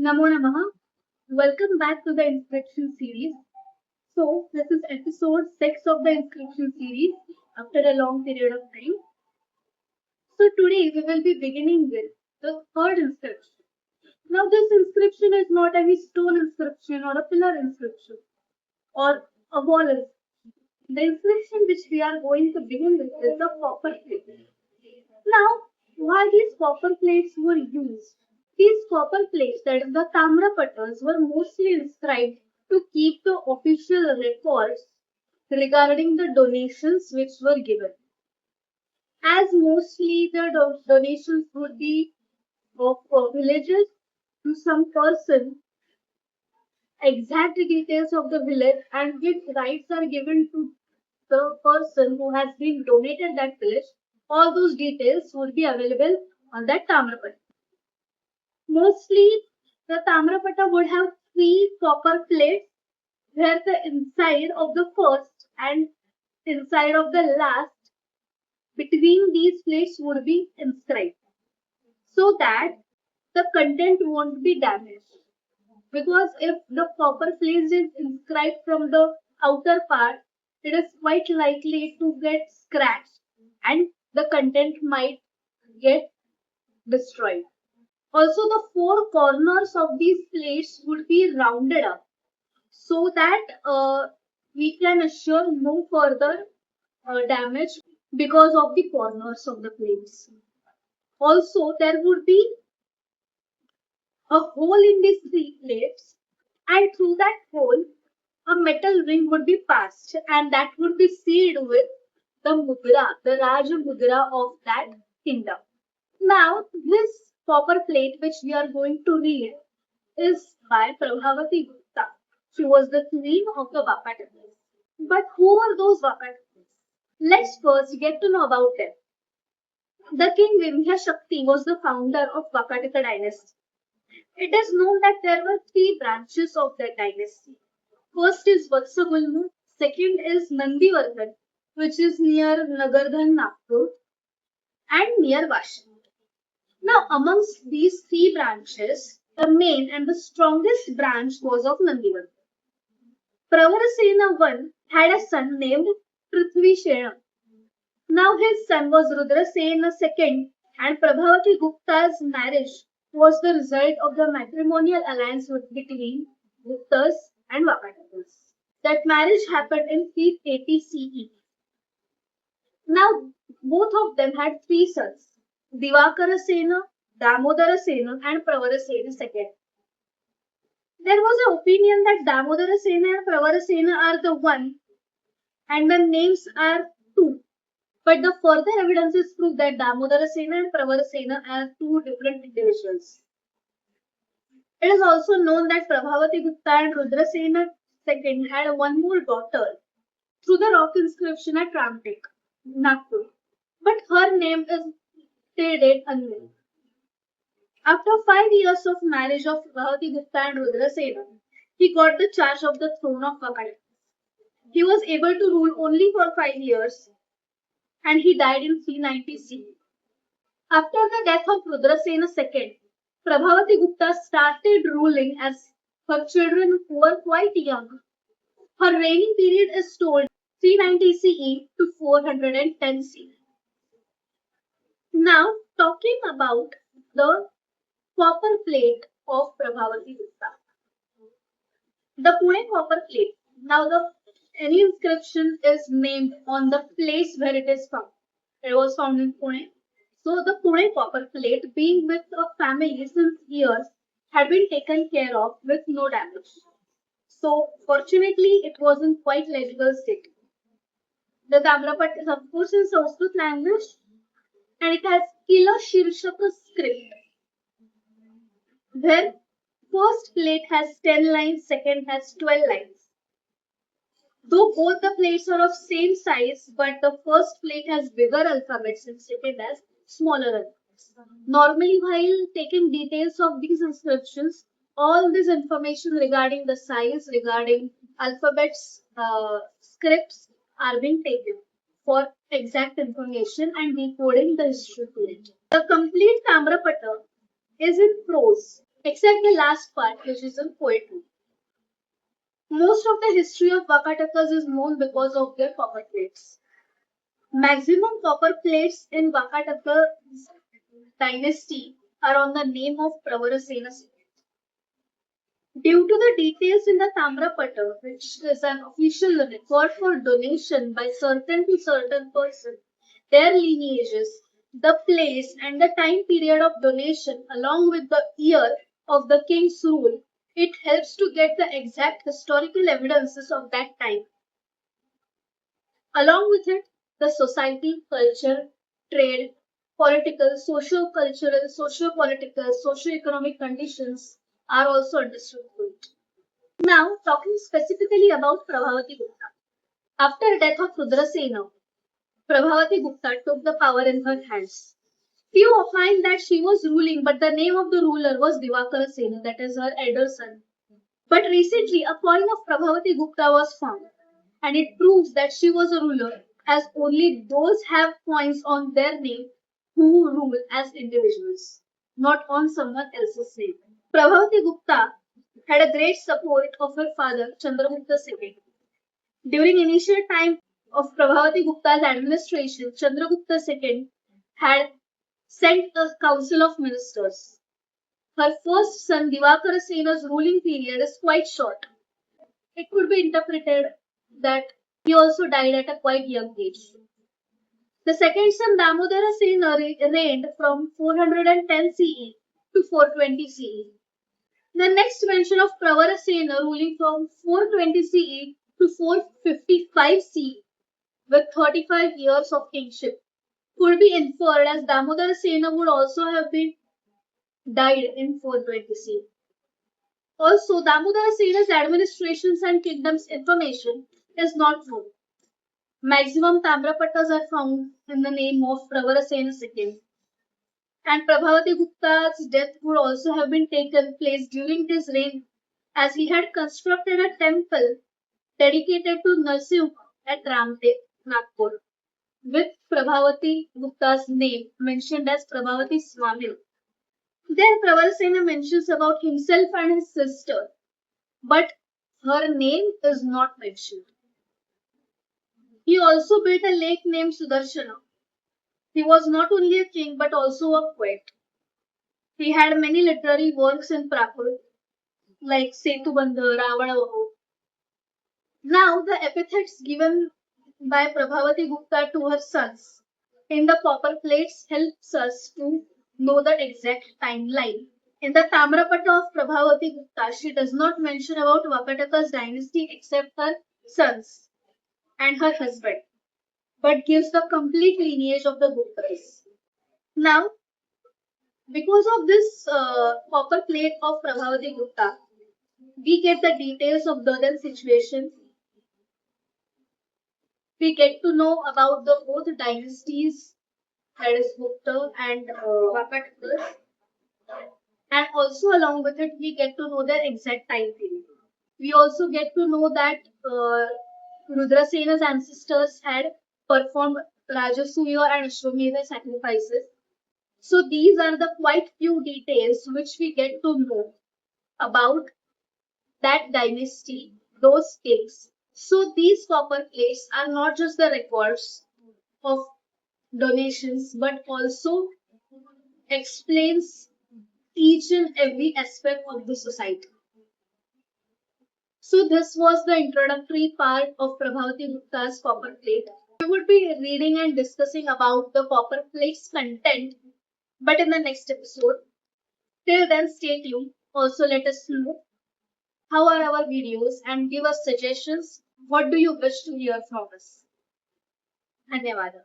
Namo Namaha. Welcome back to the inscription series. So, this is episode 6 of the inscription series after a long period of time. So, today we will be beginning with the third inscription. Now, this inscription is not any stone inscription or a pillar inscription or a wall inscription. The inscription which we are going to begin with is the copper plate. Now, why these copper plates were used? These copper plates, that is the tamrapatas, were mostly inscribed to keep the official records regarding the donations which were given. As mostly the donations would be of villages to some person, exact details of the village and which rights are given to the person who has been donated that village, all those details would be available on that tamrapata. Mostly, the tamrapata would have three copper plates where the inside of the first and inside of the last between these plates would be inscribed so that the content won't be damaged. Because if the copper plate is inscribed from the outer part, it is quite likely to get scratched and the content might get destroyed. Also, the four corners of these plates would be rounded up so that we can assure no further damage because of the corners of the plates. Also, there would be a hole in these three plates, and through that hole, a metal ring would be passed, and that would be sealed with the mudra, the Raja mudra of that kingdom. Now, this copper plate which we are going to read is by Prabhavati Gupta. She was the queen of the Vakatakas. But who are those Vakatakas? Let's first get to know about them. The king Vindhya Shakti was the founder of Vakataka dynasty. It is known that there were three branches of that dynasty. First is Vatsagulmu, second is Nandivardhan, which is near Nagardhan Nagpur, and near Vashi. Now, amongst these three branches, the main and the strongest branch was of Nandivardhan. Pravarasena I had a son named Prithvishena. Now his son was Rudrasena II, and Prabhavati Gupta's marriage was the result of the matrimonial alliance between Guptas and Vakatakas. That marriage happened in 380 CE. Now both of them had three sons, Divakara Sena, Damodara Sena, and Pravarasena II. There was an opinion that Damodara Sena and Pravarasena are the one and the names are two. But the further evidences prove that Damodara Sena and Pravarasena are two different individuals. It is also known that Prabhavati Gupta and Rudrasena II had one more daughter through the rock inscription at Ramtek, Nagpur. But her name is till date unknown. After 5 years of marriage of Prabhavati Gupta and Rudrasena, he got the charge of the throne of Vakataka. He was able to rule only for 5 years and he died in 390 CE. After the death of Rudrasena II, Prabhavati Gupta started ruling as her children were quite young. Her reigning period is told 390 CE to 410 CE. Now, talking about the copper plate of Prabhavati Gupta. The Pune copper plate. Now, any inscription is named on the place where it is found. It was found in Pune. So the Pune copper plate, being with a family since years, had been taken care of with no damage. So fortunately, it was in quite legible state. The Tamrapat is of course in Sanskrit language, and it has Kila Shirshaka script, where first plate has 10 lines, second has 12 lines. Though both the plates are of same size, but the first plate has bigger alphabets and second has smaller alphabets. Normally, while taking details of these inscriptions, all this information regarding the size, regarding alphabets, scripts are being taken for exact information and decoding the history to it. The complete Tamrapata is in prose. except the last part, which is in poetry. Most of the history of Vakatakas is known because of their copper plates. Maximum copper plates in Vakataka dynasty are on the name of Pravarasena. Due to the details in the Tamrapata, which is an official record for donation by certain to certain person, their lineages, the place and the time period of donation along with the year of the king's rule, it helps to get the exact historical evidences of that time. Along with it, the society, culture, trade, political, socio-cultural, socio-political, socio-economic conditions are also understood through it. Now, talking specifically about Prabhavati Gupta. After the death of Rudrasena, Prabhavati Gupta took the power in her hands. Few opine that she was ruling, but the name of the ruler was Divakara Sena, that is her elder son. But recently, a coin of Prabhavati Gupta was found, and it proves that she was a ruler, as only those have coins on their name who rule as individuals, not on someone else's name. Prabhavati Gupta had a great support of her father, Chandragupta II. During initial time of Prabhavati Gupta's administration, Chandragupta II had sent a council of ministers. Her first son Divakara Sena's ruling period is quite short. It could be interpreted that he also died at a quite young age. The second son Damodara Sena reigned from 410 CE to 420 CE. The next mention of Pravara Sena ruling from 420 CE to 455 CE with 35 years of kingship could be inferred as Damodara Sena would also have been died in 420 CE. Also, Damodara Sena's administrations and kingdoms information is not known. Maximum Tamrapatas are found in the name of Pravara Sena II. And Prabhavati Gupta's death would also have been taken place during his reign, as he had constructed a temple dedicated to Narsimha at Ramdev, Nagpur, with Prabhavati Gupta's name mentioned as Prabhavati Swami. Then Pravarasena mentions about himself and his sister, but her name is not mentioned. He also built a lake named Sudarshana. He was not only a king but also a poet. He had many literary works in Prakrit, like Setubandha, Ravana. Now, the epithets given by Prabhavati Gupta to her sons in the copper plates helps us to know the exact timeline. In the Tamrapata of Prabhavati Gupta, she does not mention about Vakataka's dynasty except her sons and her husband, but gives the complete lineage of the Guptas. Now, because of this copper plate of Prabhavati Gupta, we get the details of the situation. We get to know about the both dynasties, that is Gupta and Vakataka, and also along with it, we get to know their exact time period. We also get to know that Rudrasena's ancestors had performed Rajasuya and Ashwamedha sacrifices. So these are the quite few details which we get to know about that dynasty, those kings. So these copper plates are not just the records of donations, but also explains each and every aspect of the society. So this was the introductory part of Prabhavati Gupta's copper plate. We would be reading and discussing about the copper plate's content, but in the next episode. Till then, stay tuned. Also, let us know how are our videos and give us suggestions. What do you wish to hear from us? Dhanyawada.